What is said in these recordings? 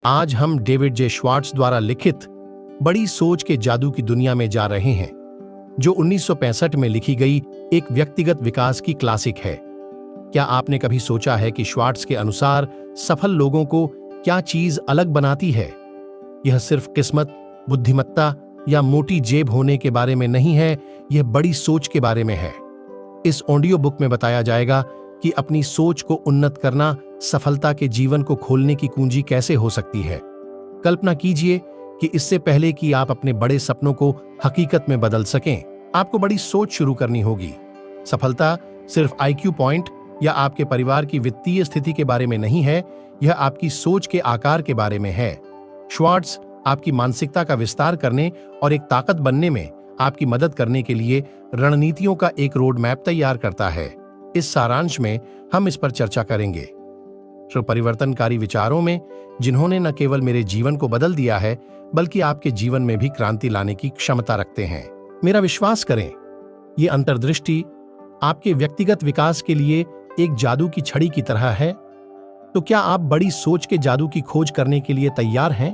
आज हम डेविड जे श्वार्ट्ज द्वारा लिखित बड़ी सोच के जादू की दुनिया में जा रहे हैं, जो 1965 में लिखी गई एक व्यक्तिगत विकास की क्लासिक है। क्या आपने कभी सोचा है कि श्वार्ट्ज के अनुसार सफल लोगों को क्या चीज अलग बनाती है? यह सिर्फ किस्मत, बुद्धिमत्ता या मोटी जेब होने के बारे में नहीं है, यह बड़ी सोच के बारे में है। इस ऑडियो बुक में बताया जाएगा कि अपनी सोच को उन्नत करना सफलता के जीवन को खोलने की कुंजी कैसे हो सकती है। कल्पना कीजिए कि इससे पहले कि आप अपने बड़े सपनों को हकीकत में बदल सकें, आपको बड़ी सोच शुरू करनी होगी। सफलता सिर्फ IQ पॉइंट या आपके परिवार की वित्तीय स्थिति के बारे में नहीं है, यह आपकी सोच के आकार के बारे में है। श्वार्ट्ज आपकी मानसिकता का विस्तार करने और एक ताकत बनने में आपकी मदद करने के लिए रणनीतियों का एक रोड मैप तैयार करता है। इस सारांश में हम इस पर चर्चा करेंगे। परिवर्तनकारी विचारों में, जिन्होंने न केवल मेरे जीवन को बदल दिया है, बल्कि आपके जीवन में भी क्रांति लाने की क्षमता रखते हैं। मेरा विश्वास करें, ये अंतर्दृष्टि आपके व्यक्तिगत विकास के लिए एक जादू की छड़ी की तरह है। तो क्या आप बड़ी सोच के जादू की खोज करने के लिए तैयार हैं?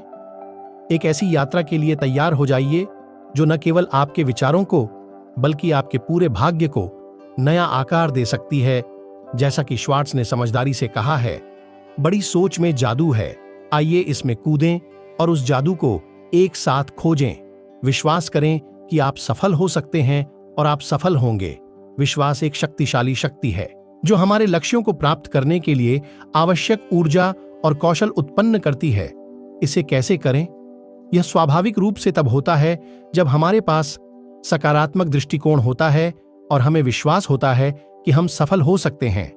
एक ऐसी यात्रा के लिए तैयार हो जाइए जो न केवल आपके विचारों को, बल्कि आपके पूरे भाग्य को नया आकार दे सकती है। जैसा कि श्वार्ट्ज ने समझदारी से कहा है, बड़ी सोच में जादू है। आइए इसमें कूदें और उस जादू को एक साथ खोजें। विश्वास करें कि आप सफल हो सकते हैं और आप सफल होंगे। विश्वास एक शक्तिशाली शक्ति है जो हमारे लक्ष्यों को प्राप्त करने के लिए आवश्यक ऊर्जा और कौशल उत्पन्न करती है। इसे कैसे करें? यह स्वाभाविक रूप से तब होता है जब हमारे पास सकारात्मक दृष्टिकोण होता है और हमें विश्वास होता है कि हम सफल हो सकते हैं।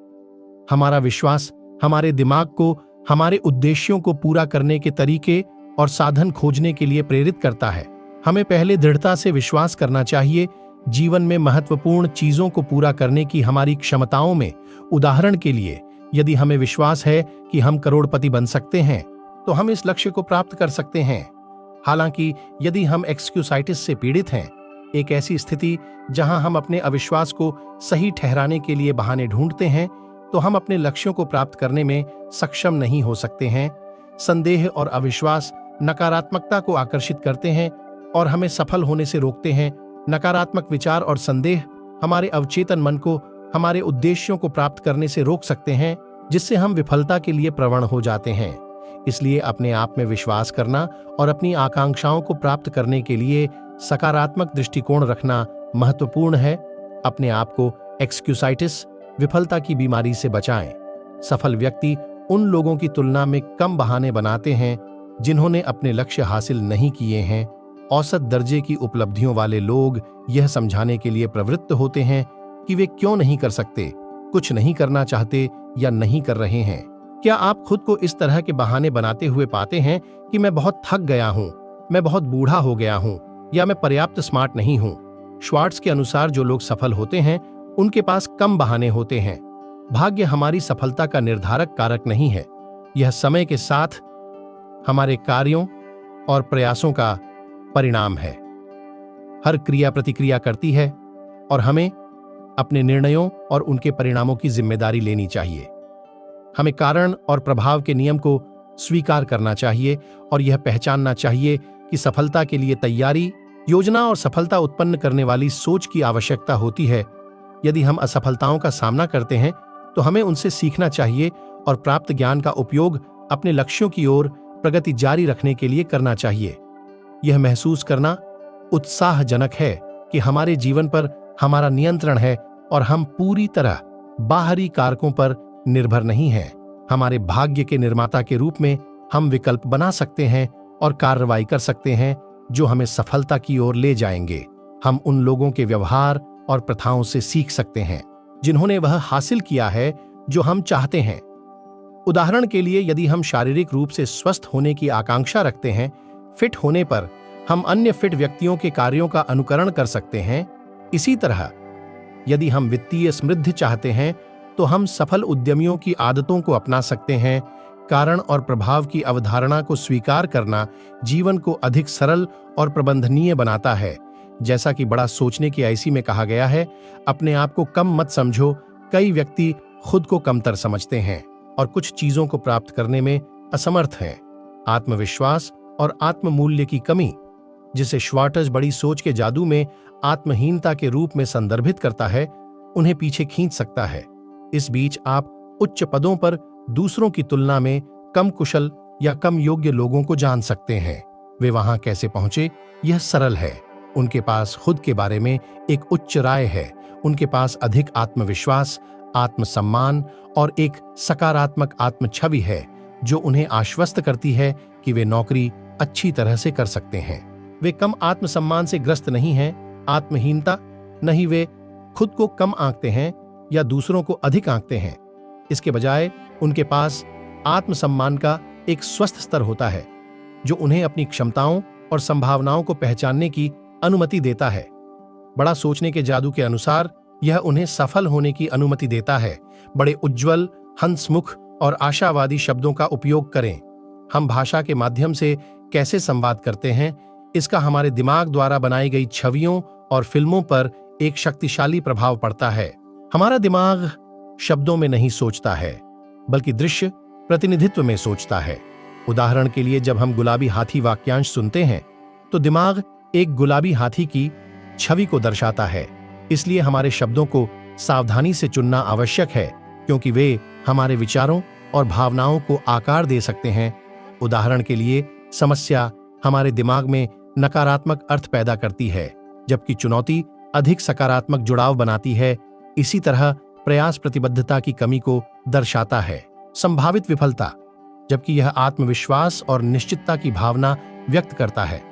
हमारा विश्वास हमारे दिमाग को हमारे उद्देश्यों को पूरा करने के तरीके और साधन खोजने के लिए प्रेरित करता है। हमें पहले दृढ़ता से विश्वास करना चाहिए जीवन में महत्वपूर्ण चीजों को पूरा करने की हमारी क्षमताओं में। उदाहरण के लिए, यदि हमें विश्वास है कि हम करोड़पति बन सकते हैं, तो हम इस लक्ष्य को प्राप्त कर सकते हैं। हालांकि यदि हम एक्सक्यूसाइटिस से पीड़ित हैं, एक ऐसी स्थिति जहां हम अपने अविश्वास को सही ठहराने के लिए बहाने ढूंढते हैं, तो हम अपने लक्ष्यों को प्राप्त करने में सक्षम नहीं हो सकते हैं। संदेह और अविश्वास नकारात्मकता को आकर्षित करते हैं और हमें सफल होने से रोकते हैं। नकारात्मक विचार और संदेह हमारे अवचेतन मन को हमारे उद्देश्यों को प्राप्त करने से रोक सकते हैं, जिससे हम विफलता के लिए प्रवण हो जाते हैं। इसलिए अपने आप में विश्वास करना और अपनी आकांक्षाओं को प्राप्त करने के लिए सकारात्मक दृष्टिकोण रखना महत्वपूर्ण है। अपने आप को एक्सक्यूसाइटिस, विफलता की बीमारी से बचाएं। सफल व्यक्ति उन लोगों की तुलना में कम बहाने बनाते हैं जिन्होंने अपने लक्ष्य हासिल नहीं किए हैं। औसत दर्जे की उपलब्धियों वाले लोग यह समझाने के लिए प्रवृत्त होते हैं कि वे क्यों नहीं कर सकते, कुछ नहीं करना चाहते या नहीं कर रहे हैं। क्या आप खुद को इस तरह के बहाने बनाते हुए पाते हैं कि मैं बहुत थक गया हूं, मैं बहुत बूढ़ा हो गया हूं, या मैं पर्याप्त स्मार्ट नहीं हूं? श्वार्ट्ज के अनुसार जो लोग सफल होते हैं, उनके पास कम बहाने होते हैं। भाग्य हमारी सफलता का निर्धारक कारक नहीं है, यह समय के साथ हमारे कार्यों और प्रयासों का परिणाम है। हर क्रिया प्रतिक्रिया करती है और हमें अपने निर्णयों और उनके परिणामों की जिम्मेदारी लेनी चाहिए। हमें कारण और प्रभाव के नियम को स्वीकार करना चाहिए और यह पहचानना चाहिए कि सफलता के लिए तैयारी, योजना और सफलता उत्पन्न करने वाली सोच की आवश्यकता होती है। यदि हम असफलताओं का सामना करते हैं, तो हमें उनसे सीखना चाहिए और प्राप्त ज्ञान का उपयोग अपने लक्ष्यों की ओर प्रगति जारी रखने के लिए करना चाहिए। यह महसूस करना उत्साहजनक है कि हमारे जीवन पर हमारा नियंत्रण है और हम पूरी तरह बाहरी कारकों पर निर्भर नहीं हैं। हमारे भाग्य के निर्माता के रूप में हम विकल्प बना सकते हैं और कार्रवाई कर सकते हैं जो हमें सफलता की ओर ले जाएंगे। हम उन लोगों के व्यवहार और प्रथाओं से सीख सकते हैं जिन्होंने वह हासिल किया है जो हम चाहते हैं। उदाहरण के लिए, यदि हम शारीरिक रूप से स्वस्थ होने की आकांक्षा रखते हैं, फिट होने पर हम अन्य फिट व्यक्तियों के कार्यों का अनुकरण कर सकते हैं। इसी तरह, यदि हम वित्तीय समृद्धि चाहते हैं, तो हम सफल उद्यमियों की आदतों को अपना सकते हैं। कारण और प्रभाव की अवधारणा को स्वीकार करना जीवन को अधिक सरल और प्रबंधनीय बनाता है। जैसा कि बड़ा सोचने की ऐसी में कहा गया है, अपने आप को कम मत समझो। कई व्यक्ति खुद को कमतर समझते हैं और कुछ चीजों को प्राप्त करने में असमर्थ हैं। आत्मविश्वास और आत्ममूल्य की कमी, जिसे श्वार्ट्ज बड़ी सोच के जादू में आत्महीनता के रूप में संदर्भित करता है, उन्हें पीछे खींच सकता है। इस बीच आप उच्च पदों पर दूसरों की तुलना में कम कुशल या कम योग्य लोगों को जान सकते हैं। वे वहां कैसे पहुंचे, यह सरल है। उनके पास खुद के बारे में एक उच्च राय है, उनके पास अधिक आत्मविश्वास, आत्मसम्मान और एक सकारात्मक आत्मछवि है जो उन्हें आश्वस्त करती है कि वे नौकरी अच्छी तरह से कर सकते हैं। वे कम आत्मसम्मान से ग्रस्त नहीं हैं, आत्महीनता नहीं, वे खुद को कम आंकते हैं या दूसरों को अधिक आंकते हैं। इसके बजाय उनके पास आत्मसम्मान का एक स्वस्थ स्तर होता है जो उन्हें अपनी क्षमताओं और संभावनाओं को पहचानने की अनुमति देता है। बड़ा सोचने के जादू के अनुसार यह उन्हें सफल होने की अनुमति देता है। बड़े उज्ज्वल, हंसमुख और आशावादी शब्दों का उपयोग करें। हम भाषा के माध्यम से कैसे संवाद करते हैं, इसका हमारे दिमाग द्वारा बनाई गई छवियों और फिल्मों पर एक शक्तिशाली प्रभाव पड़ता है। हमारा दिमाग शब्दों में नहीं सोचता है, बल्कि दृश्य प्रतिनिधित्व में सोचता है। उदाहरण के लिए, जब हम गुलाबी हाथी वाक्यांश सुनते हैं तो दिमाग एक गुलाबी हाथी की छवि को दर्शाता है। इसलिए हमारे शब्दों को सावधानी से चुनना आवश्यक है, क्योंकि वे हमारे विचारों और भावनाओं को आकार दे सकते हैं। उदाहरण के लिए, समस्या हमारे दिमाग में नकारात्मक अर्थ पैदा करती है, जबकि चुनौती अधिक सकारात्मक जुड़ाव बनाती है। इसी तरह प्रयास प्रतिबद्धता की कमी को दर्शाता है। संभावित विफलता, जबकि यह आत्मविश्वास और निश्चितता की भावना व्यक्त करता है।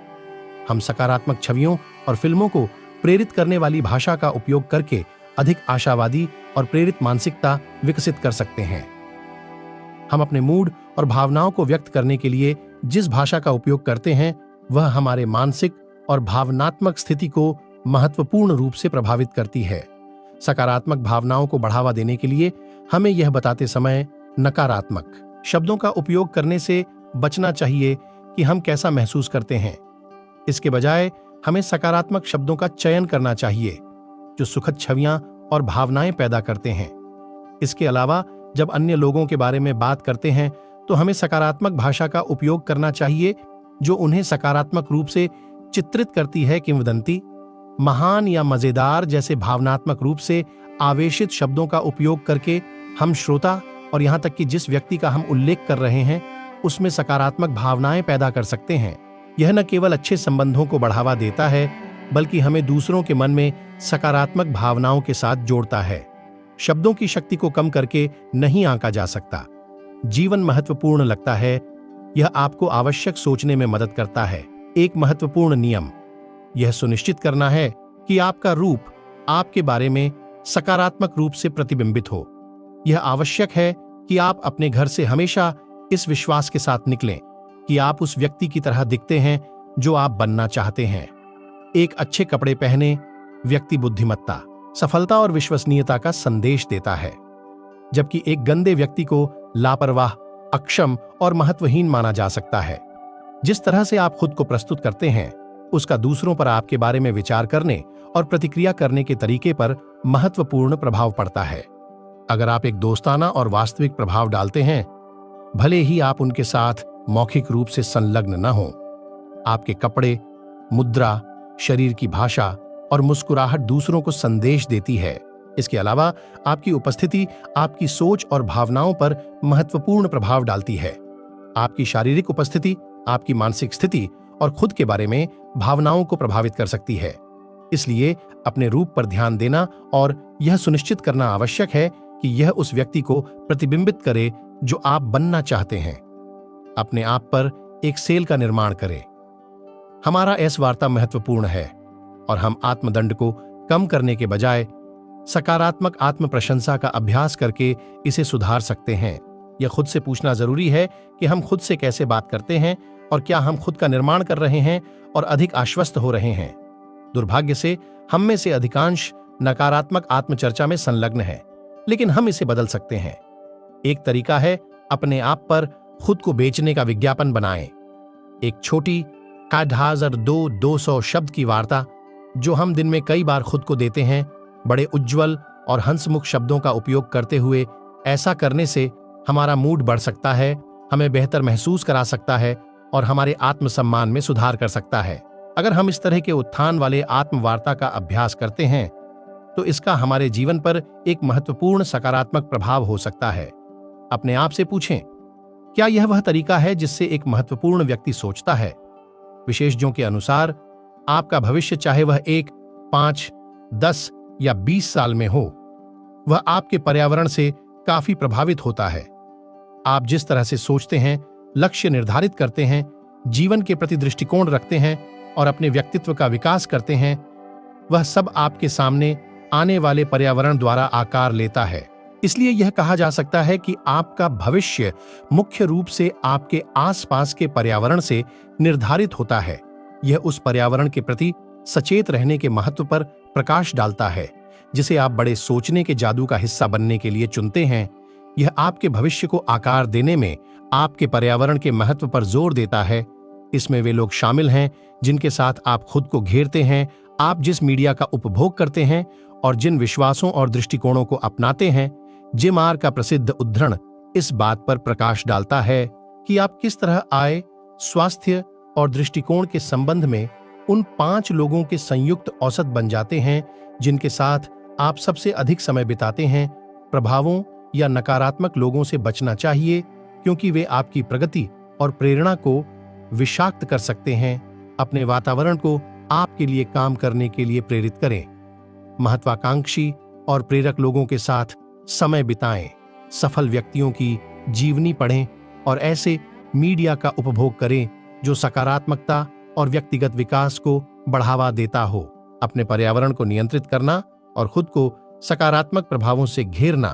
हम सकारात्मक छवियों और फिल्मों को प्रेरित करने वाली भाषा का उपयोग करके अधिक आशावादी और प्रेरित मानसिकता विकसित कर सकते हैं। हम अपने मूड और भावनाओं को व्यक्त करने के लिए जिस भाषा का उपयोग करते हैं, वह हमारे मानसिक और भावनात्मक स्थिति को महत्वपूर्ण रूप से प्रभावित करती है। सकारात्मक भावनाओं को बढ़ावा देने के लिए हमें यह बताते समय नकारात्मक शब्दों का उपयोग करने से बचना चाहिए कि हम कैसा महसूस करते हैं। इसके बजाय हमें सकारात्मक शब्दों का चयन करना चाहिए जो सुखद छवियां और भावनाएं पैदा करते हैं। इसके अलावा जब अन्य लोगों के बारे में बात करते हैं तो हमें सकारात्मक भाषा का उपयोग करना चाहिए जो उन्हें सकारात्मक रूप से चित्रित करती है। किंवदंती, महान या मजेदार जैसे भावनात्मक रूप से आवेशित शब्दों का उपयोग करके हम श्रोता और यहां तक कि जिस व्यक्ति का हम उल्लेख कर रहे हैं उसमें सकारात्मक भावनाएं पैदा कर सकते हैं। यह न केवल अच्छे संबंधों को बढ़ावा देता है, बल्कि हमें दूसरों के मन में सकारात्मक भावनाओं के साथ जोड़ता है। शब्दों की शक्ति को कम करके नहीं आंका जा सकता। जीवन महत्वपूर्ण लगता है, यह आपको आवश्यक सोचने में मदद करता है। एक महत्वपूर्ण नियम यह सुनिश्चित करना है कि आपका रूप आपके बारे में सकारात्मक रूप से प्रतिबिंबित हो। यह आवश्यक है कि आप अपने घर से हमेशा इस विश्वास के साथ निकलें कि आप उस व्यक्ति की तरह दिखते हैं जो आप बनना चाहते हैं। एक अच्छे कपड़े पहने व्यक्ति बुद्धिमत्ता, सफलता और विश्वसनीयता का संदेश देता है, जबकि एक गंदे व्यक्ति को लापरवाह, अक्षम और महत्वहीन माना जा सकता है। जिस तरह से आप खुद को प्रस्तुत करते हैं, उसका दूसरों पर आपके बारे में विचार करने और प्रतिक्रिया करने के तरीके पर महत्वपूर्ण प्रभाव पड़ता है। अगर आप एक दोस्ताना और वास्तविक प्रभाव डालते हैं, भले ही आप उनके साथ मौखिक रूप से संलग्न न हों, आपके कपड़े, मुद्रा, शरीर की भाषा और मुस्कुराहट दूसरों को संदेश देती है। इसके अलावा आपकी उपस्थिति आपकी सोच और भावनाओं पर महत्वपूर्ण प्रभाव डालती है। आपकी शारीरिक उपस्थिति आपकी मानसिक स्थिति और खुद के बारे में भावनाओं को प्रभावित कर सकती है। इसलिए अपने रूप पर ध्यान देना और यह सुनिश्चित करना आवश्यक है कि यह उस व्यक्ति को प्रतिबिंबित करे जो आप बनना चाहते हैं। अपने आप पर एक सेल का निर्माण करें। हमारा ऐस वार्ता महत्वपूर्ण है और हम आत्मदंड को कम करने के बजाय सकारात्मक आत्म प्रशंसा का अभ्यास करके इसे सुधार सकते हैं। यह खुद से पूछना जरूरी है कि हम खुद से कैसे बात करते हैं और क्या हम खुद का निर्माण कर रहे हैं और अधिक आश्वस्त हो रहे हैं। दुर्भाग्य से हम में से अधिकांश नकारात्मक आत्मचर्चा में संलग्न हैं, लेकिन हम इसे बदल सकते हैं। एक तरीका है अपने आप पर खुद को बेचने का विज्ञापन बनाएं। एक छोटी 200 शब्द की वार्ता जो हम दिन में कई बार खुद को देते हैं, बड़े उज्ज्वल और हंसमुख शब्दों का उपयोग करते हुए ऐसा करने से हमारा मूड बढ़ सकता है हमें बेहतर महसूस करा सकता है और हमारे आत्मसम्मान में सुधार कर सकता है। अगर हम इस तरह के उत्थान वाले आत्मवार्ता का अभ्यास करते हैं तो इसका हमारे जीवन पर एक महत्वपूर्ण सकारात्मक प्रभाव हो सकता है। अपने आप से पूछें, क्या यह वह तरीका है जिससे एक महत्वपूर्ण व्यक्ति सोचता है? विशेषज्ञों के अनुसार आपका भविष्य, चाहे वह 1, 5, 10 या 20 साल में हो, वह आपके पर्यावरण से काफी प्रभावित होता है। आप जिस तरह से सोचते हैं, लक्ष्य निर्धारित करते हैं, जीवन के प्रति दृष्टिकोण रखते हैं और अपने व्यक्तित्व का विकास करते हैं, वह सब आपके सामने आने वाले पर्यावरण द्वारा आकार लेता है। इसलिए यह कहा जा सकता है कि आपका भविष्य मुख्य रूप से आपके आसपास के पर्यावरण से निर्धारित होता है। यह उस पर्यावरण के प्रति सचेत रहने के महत्व पर प्रकाश डालता है जिसे आप बड़े सोचने के जादू का हिस्सा बनने के लिए चुनते हैं। यह आपके भविष्य को आकार देने में आपके पर्यावरण के महत्व पर जोर देता है। इसमें वे लोग शामिल हैं जिनके साथ आप खुद को घेरते हैं, आप जिस मीडिया का उपभोग करते हैं और जिन विश्वासों और दृष्टिकोणों को अपनाते हैं। जिम आर का प्रसिद्ध उद्धरण इस बात पर प्रकाश डालता है कि आप किस तरह आय, स्वास्थ्य और दृष्टिकोण के संबंध में उन 5 लोगों के संयुक्त औसत बन जाते हैं जिनके साथ आप सबसे अधिक समय बिताते हैं। प्रभावों या नकारात्मक लोगों से बचना चाहिए क्योंकि वे आपकी प्रगति और प्रेरणा को विषाक्त कर सकते हैं। अपने वातावरण को आपके लिए काम करने के लिए प्रेरित करें। महत्वाकांक्षी और प्रेरक लोगों के साथ समय बिताएं, सफल व्यक्तियों की जीवनी पढ़ें और ऐसे मीडिया का उपभोग करें जो सकारात्मकता और व्यक्तिगत विकास को बढ़ावा देता हो। अपने पर्यावरण को नियंत्रित करना और खुद को सकारात्मक प्रभावों से घेरना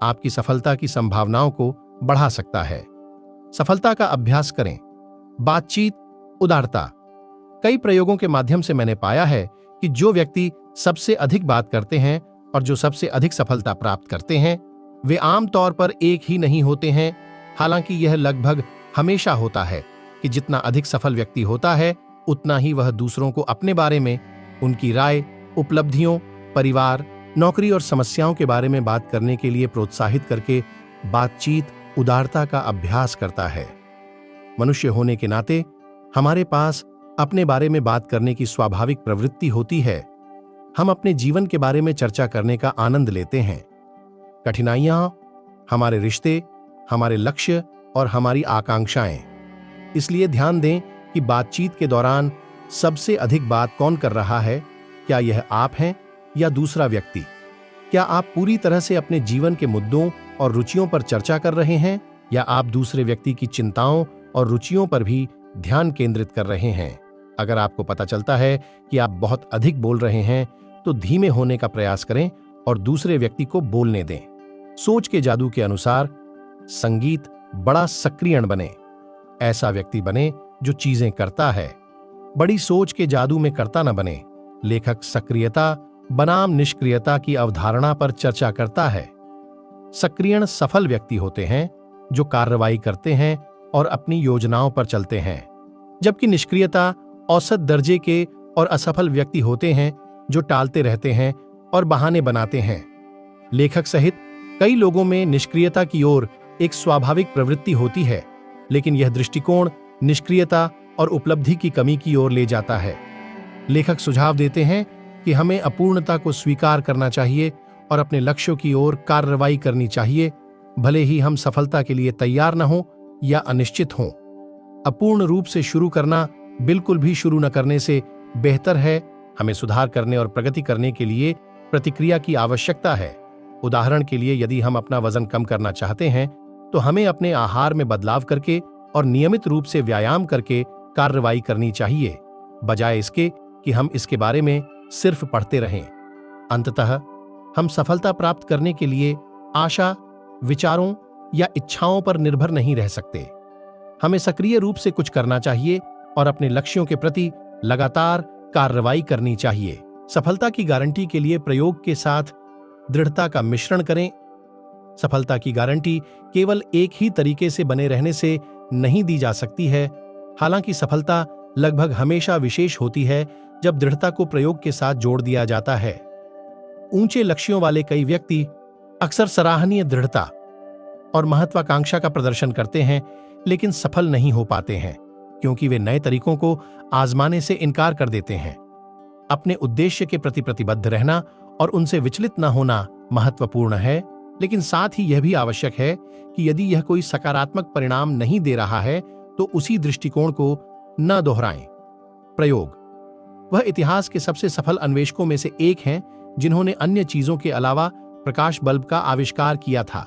आपकी सफलता की संभावनाओं को बढ़ा सकता है। सफलता का अभ्यास करें। बातचीत, उदारता। कई प्रयोगों के माध्यम से मैंने पाया है कि जो व्यक्ति सबसे अधिक बात करते हैं और जो सबसे अधिक सफलता प्राप्त करते हैं, वे आमतौर पर एक ही नहीं होते हैं। हालांकि यह लगभग हमेशा होता है कि जितना अधिक सफल व्यक्ति होता है, उतना ही वह दूसरों को अपने बारे में, उनकी राय, उपलब्धियों, परिवार, नौकरी और समस्याओं के बारे में बात करने के लिए प्रोत्साहित करके बातचीत, उदारता का अभ्यास करता है। मनुष्य होने के नाते हमारे पास अपने बारे में बात करने की स्वाभाविक प्रवृत्ति होती है। हम अपने जीवन के बारे में चर्चा करने का आनंद लेते हैं। कठिनाइयां, हमारे रिश्ते, हमारे लक्ष्य और हमारी आकांक्षाएं। इसलिए ध्यान दें कि बातचीत के दौरान सबसे अधिक बात कौन कर रहा है। क्या यह आप हैं या दूसरा व्यक्ति? क्या आप पूरी तरह से अपने जीवन के मुद्दों और रुचियों पर चर्चा कर रहे हैं या आप दूसरे व्यक्ति की चिंताओं और रुचियों पर भी ध्यान केंद्रित कर रहे हैं? अगर आपको पता चलता है कि आप बहुत अधिक बोल रहे हैं तो धीमे होने का प्रयास करें और दूसरे व्यक्ति को बोलने दें। सोच के जादू के अनुसार संगीत बड़ा सक्रियण बने। ऐसा व्यक्ति बने जो चीजें करता है, बड़ी सोच के जादू में करता न बने। लेखक सक्रियता बनाम निष्क्रियता की अवधारणा पर चर्चा करता है। सक्रियण सफल व्यक्ति होते हैं जो कार्रवाई करते हैं और अपनी योजनाओं पर चलते हैं, जबकि निष्क्रियता औसत दर्जे के और असफल व्यक्ति होते हैं जो टालते रहते हैं और बहाने बनाते हैं। लेखक सहित कई लोगों में निष्क्रियता की ओर एक स्वाभाविक प्रवृत्ति होती है, लेकिन यह दृष्टिकोण निष्क्रियता और उपलब्धि की कमी की ओर ले जाता है। लेखक सुझाव देते हैं कि हमें अपूर्णता को स्वीकार करना चाहिए और अपने लक्ष्यों की ओर कार्रवाई करनी चाहिए, भले ही हम सफलता के लिए तैयार न हों या अनिश्चित हों। अपूर्ण रूप से शुरू करना बिल्कुल भी शुरू न करने से बेहतर है। हमें सुधार करने और प्रगति करने के लिए प्रतिक्रिया की आवश्यकता है। उदाहरण के लिए, यदि हम अपना वजन कम करना चाहते हैं तो हमें अपने आहार में बदलाव करके और नियमित रूप से व्यायाम करके कार्रवाई करनी चाहिए, बजाय इसके कि हम इसके बारे में सिर्फ पढ़ते रहें। अंततः हम सफलता प्राप्त करने के लिए आशा, विचारों या इच्छाओं पर निर्भर नहीं रह सकते। हमें सक्रिय रूप से कुछ करना चाहिए और अपने लक्ष्यों के प्रति लगातार कार्रवाई करनी चाहिए। सफलता की गारंटी के लिए प्रयोग के साथ दृढ़ता का मिश्रण करें। सफलता की गारंटी केवल एक ही तरीके से बने रहने से नहीं दी जा सकती है। हालांकि सफलता लगभग हमेशा विशेष होती है जब दृढ़ता को प्रयोग के साथ जोड़ दिया जाता है। ऊंचे लक्ष्यों वाले कई व्यक्ति अक्सर सराहनीय दृढ़ता, और महत्वाकांक्षा का प्रदर्शन करते हैं, लेकिन सफल नहीं हो पाते हैं क्योंकि वे नए तरीकों को आजमाने से इनकार कर देते हैं। अपने उद्देश्य के प्रति प्रतिबद्ध रहना और उनसे विचलित न होना महत्वपूर्ण है, लेकिन साथ ही यह भी आवश्यक है कि यदि यह कोई सकारात्मक परिणाम नहीं दे रहा है तो उसी दृष्टिकोण को न दोहराएं। प्रयोग: वह इतिहास के सबसे सफल अन्वेषकों में से एक हैं जिन्होंने अन्य चीजों के अलावा प्रकाश बल्ब का आविष्कार किया था।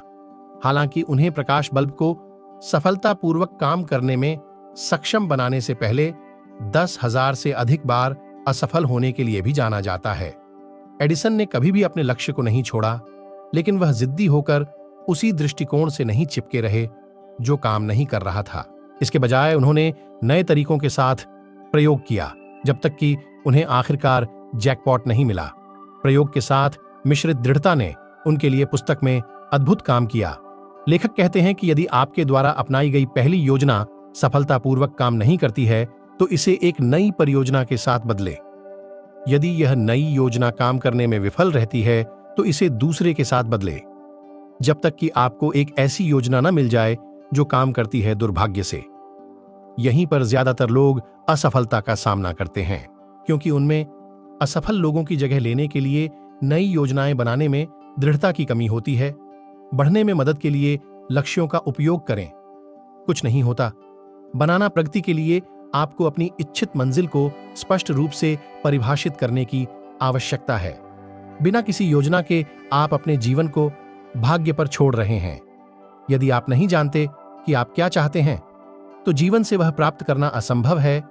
हालांकि उन्हें प्रकाश बल्ब को सफलतापूर्वक काम करने में सक्षम बनाने से पहले 10,000 से अधिक बार असफल होने के लिए भी जाना जाता है। एडिसन ने कभी भी अपने लक्ष्य को नहीं छोड़ा, लेकिन वह जिद्दी होकर उसी दृष्टिकोण से नहीं चिपके रहे जो काम नहीं कर रहा था। इसके बजाय उन्होंने नए तरीकों के साथ प्रयोग किया, जब तक कि उन्हें आखिरकार जैकपॉट नहीं मिला। प्रयोग के साथ मिश्रित दृढ़ता ने उनके लिए पुस्तक में अद्भुत काम किया। लेखक कहते हैं कि यदि आपके द्वारा अपनाई गई पहली योजना सफलतापूर्वक काम नहीं करती है तो इसे एक नई परियोजना के साथ बदलें। यदि यह नई योजना काम करने में विफल रहती है तो इसे दूसरे के साथ बदलें, जब तक कि आपको एक ऐसी योजना न मिल जाए जो काम करती है। दुर्भाग्य से यहीं पर ज्यादातर लोग असफलता का सामना करते हैं, क्योंकि उनमें असफल लोगों की जगह लेने के लिए नई योजनाएं बनाने में दृढ़ता की कमी होती है। बढ़ने में मदद के लिए लक्ष्यों का उपयोग करें। कुछ नहीं होता। बनाना प्रगति के लिए आपको अपनी इच्छित मंजिल को स्पष्ट रूप से परिभाषित करने की आवश्यकता है। बिना किसी योजना के आप अपने जीवन को भाग्य पर छोड़ रहे हैं। यदि आप नहीं जानते कि आप क्या चाहते हैं, तो जीवन से वह प्राप्त करना असंभव है।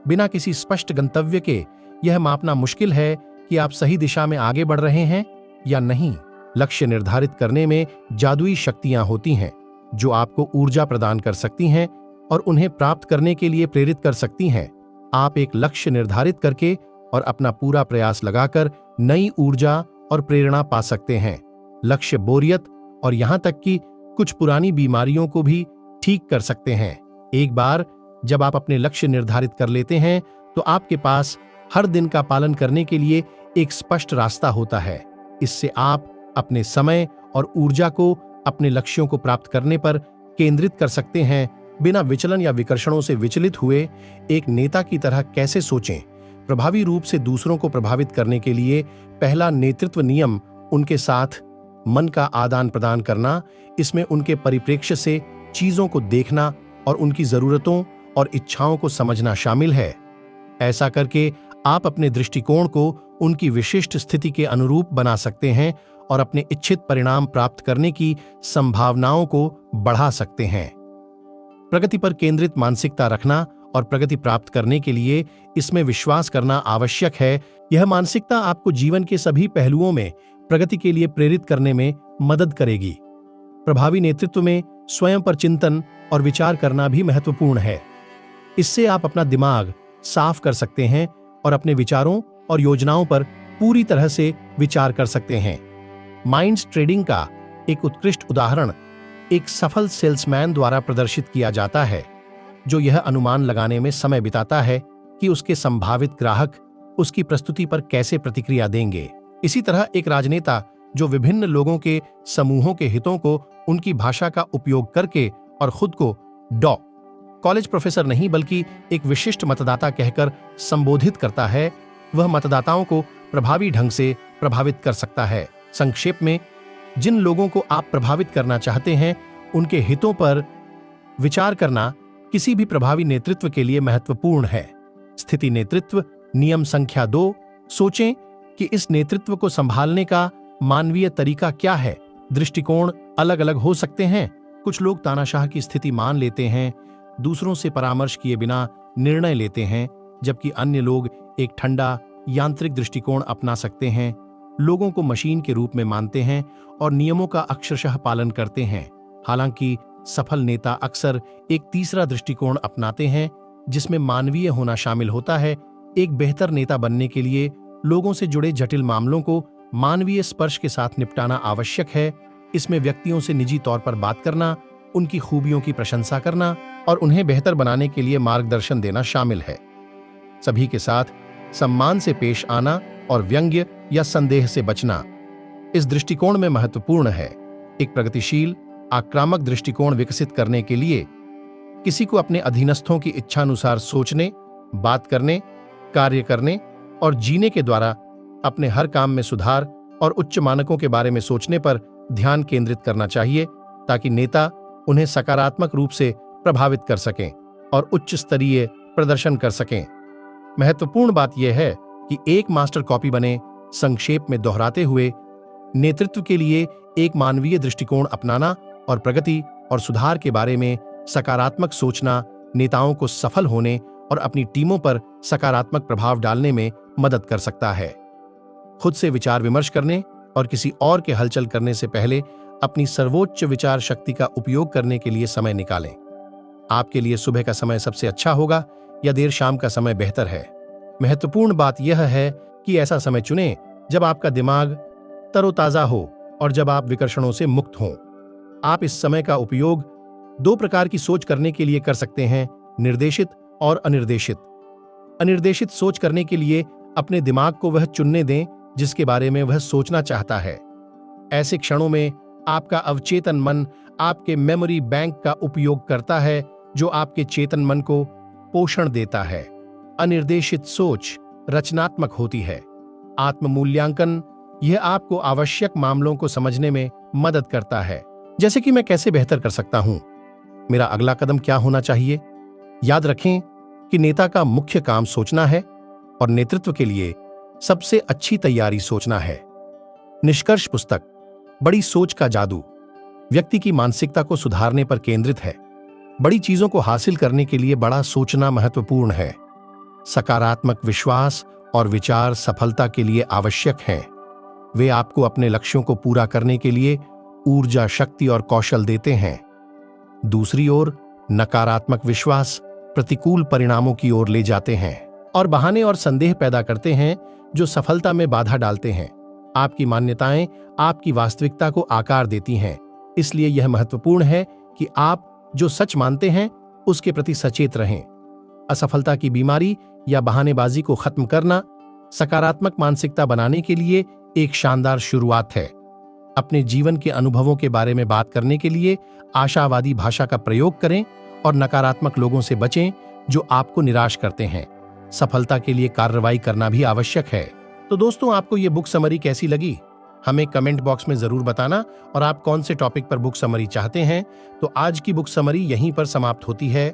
बिना किसी स्पष्ट गंतव्य के यह मापना मुश्किल है कि आप सही दिशा में आगे बढ़ रहे हैं या नहीं। लक्ष्य निर्धारित करने में जादुई शक्तियां होती हैं जो आपको ऊर्जा प्रदान कर सकती हैं और उन्हें प्राप्त करने के लिए प्रेरित कर सकती हैं। आप एक लक्ष्य निर्धारित करके और अपना पूरा प्रयास लगाकर नई ऊर्जा और प्रेरणा पा सकते हैं। लक्ष्य बोरियत और यहां तक कि कुछ पुरानी बीमारियों को भी ठीक कर सकते हैं। एक बार जब आप अपने लक्ष्य निर्धारित कर लेते हैं तो आपके पास हर दिन का पालन करने के लिए एक स्पष्ट रास्ता होता है। इससे आप अपने समय और ऊर्जा को अपने लक्ष्यों को प्राप्त करने पर केंद्रित कर सकते हैं, बिना विचलन या विकर्षणों से विचलित हुए। एक नेता की तरह कैसे सोचें? प्रभावी रूप से दूसरों को प्रभावित करने के लिए पहला नेतृत्व नियम उनके साथ मन का आदान प्रदान करना। इसमें उनके परिप्रेक्ष्य से चीजों को देखना और उनकी जरूरतों और इच्छाओं को समझना शामिल है। ऐसा करके आप अपने दृष्टिकोण को उनकी विशिष्ट स्थिति के अनुरूप बना सकते हैं और अपने इच्छित परिणाम प्राप्त करने की संभावनाओं को बढ़ा सकते हैं। प्रगति पर केंद्रित मानसिकता रखना और प्रगति प्राप्त करने के लिए इसमें विश्वास करना आवश्यक है। यह मानसिकता आपको जीवन के सभी पहलुओं में प्रगति के लिए प्रेरित करने में मदद करेगी। प्रभावी नेतृत्व में स्वयं पर चिंतन और विचार करना भी महत्वपूर्ण है। इससे आप अपना दिमाग साफ कर सकते हैं और अपने विचारों और योजनाओं पर पूरी तरह से विचार कर सकते हैं। माइंड्स ट्रेडिंग का एक उत्कृष्ट उदाहरण एक सफल सेल्समैन द्वारा प्रदर्शित किया जाता है, जो यह अनुमान लगाने में समय बिताता है कि उसके संभावित ग्राहक उसकी प्रस्तुति पर कैसे प्रतिक्रिया देंगे। इसी तरह एक राजनेता जो विभिन्न लोगों के समूहों के हितों को उनकी भाषा का उपयोग करके और खुद को कॉलेज प्रोफेसर नहीं बल्कि एक विशिष्ट मतदाता कहकर संबोधित करता है, वह मतदाताओं को प्रभावी ढंग से प्रभावित कर सकता है। संक्षेप में, जिन लोगों को आप प्रभावित करना चाहते हैं उनके हितों पर विचार करना किसी भी प्रभावी नेतृत्व के लिए महत्वपूर्ण है। स्थिति नेतृत्व नियम संख्या 2, सोचें कि इस नेतृत्व को संभालने का मानवीय तरीका क्या है। दृष्टिकोण अलग अलग हो सकते हैं। कुछ लोग तानाशाह की स्थिति मान लेते हैं, दूसरों से परामर्श किए बिना निर्णय लेते हैं, जबकि अन्य लोग एक ठंडा यांत्रिक दृष्टिकोण अपना सकते हैं, लोगों को मशीन के रूप में मानते हैं और नियमों का अक्षरशः पालन करते हैं। हालांकि सफल नेता अक्सर एक तीसरा दृष्टिकोण अपनाते हैं जिसमें मानवीय होना शामिल होता है। एक बेहतर नेता बनने के लिए लोगों से जुड़े जटिल मामलों को मानवीय स्पर्श के साथ निपटाना आवश्यक है। इसमें व्यक्तियों से निजी तौर पर बात करना, उनकी खूबियों की प्रशंसा करना और उन्हें बेहतर बनाने के लिए मार्गदर्शन देना शामिल है। सभी के साथ सम्मान से पेश आना और व्यंग्य या संदेह से बचना इस दृष्टिकोण में महत्वपूर्ण है। एक प्रगतिशील आक्रामक दृष्टिकोण विकसित करने के लिए किसी को अपने अधीनस्थों की इच्छानुसार सोचने, बात करने, कार्य करने और जीने के द्वारा अपने हर काम में सुधार और उच्च मानकों के बारे में सोचने पर ध्यान केंद्रित करना चाहिए, ताकि नेता उन्हें सकारात्मक रूप से प्रभावित कर सकें और उच्च स्तरीय प्रदर्शन कर सकें। महत्वपूर्ण बात यह है कि एक मास्टर कॉपी बने। संक्षेप में दोहराते हुए, नेतृत्व के लिए एक मानवीय दृष्टिकोण अपनाना और प्रगति और सुधार के बारे में सकारात्मक सोचना नेताओं को सफल होने और अपनी टीमों पर सकारात्मक प्रभाव डालने में मदद कर सकता है। खुद से विचार विमर्श करने और किसी और के हलचल करने से पहले अपनी सर्वोच्च विचार शक्ति का उपयोग करने के लिए समय निकालें। आपके लिए सुबह का समय सबसे अच्छा होगा या देर शाम का समय बेहतर है। महत्वपूर्ण बात यह है कि ऐसा समय चुनें जब आपका दिमाग तरोताजा हो और जब आप विकर्षणों से मुक्त हों। आप इस समय का उपयोग 2 प्रकार की सोच करने के लिए कर सकते हैं, निर्देशित और अनिर्देशित। अनिर्देशित सोच करने के लिए अपने दिमाग को वह चुनने दें जिसके बारे में वह सोचना चाहता है। ऐसे क्षणों में आपका अवचेतन मन आपके मेमोरी बैंक का उपयोग करता है, जो आपके चेतन मन को पोषण देता है। अनिर्देशित सोच रचनात्मक होती है। आत्म मूल्यांकन यह आपको आवश्यक मामलों को समझने में मदद करता है, जैसे कि मैं कैसे बेहतर कर सकता हूं, मेरा अगला कदम क्या होना चाहिए। याद रखें कि नेता का मुख्य काम सोचना है और नेतृत्व के लिए सबसे अच्छी तैयारी सोचना है। निष्कर्ष पुस्तक बड़ी सोच का जादू व्यक्ति की मानसिकता को सुधारने पर केंद्रित है। बड़ी चीजों को हासिल करने के लिए बड़ा सोचना महत्वपूर्ण है। सकारात्मक विश्वास और विचार सफलता के लिए आवश्यक हैं। वे आपको अपने लक्ष्यों को पूरा करने के लिए ऊर्जा, शक्ति और कौशल देते हैं। दूसरी ओर नकारात्मक विश्वास प्रतिकूल परिणामों की ओर ले जाते हैं और बहाने और संदेह पैदा करते हैं जो सफलता में बाधा डालते हैं। आपकी मान्यताएं आपकी वास्तविकता को आकार देती हैं, इसलिए यह महत्वपूर्ण है कि आप जो सच मानते हैं उसके प्रति सचेत रहें। असफलता की बीमारी या बहानेबाजी को खत्म करना सकारात्मक मानसिकता बनाने के लिए एक शानदार शुरुआत है। अपने जीवन के अनुभवों के बारे में बात करने के लिए आशावादी भाषा का प्रयोग करें और नकारात्मक लोगों से बचें जो आपको निराश करते हैं। सफलता के लिए कार्रवाई करना भी आवश्यक है। तो दोस्तों, आपको ये बुक समरी कैसी लगी हमें कमेंट बॉक्स में जरूर बताना, और आप कौन से टॉपिक पर बुक समरी चाहते हैं। तो आज की बुक समरी यहीं पर समाप्त होती है।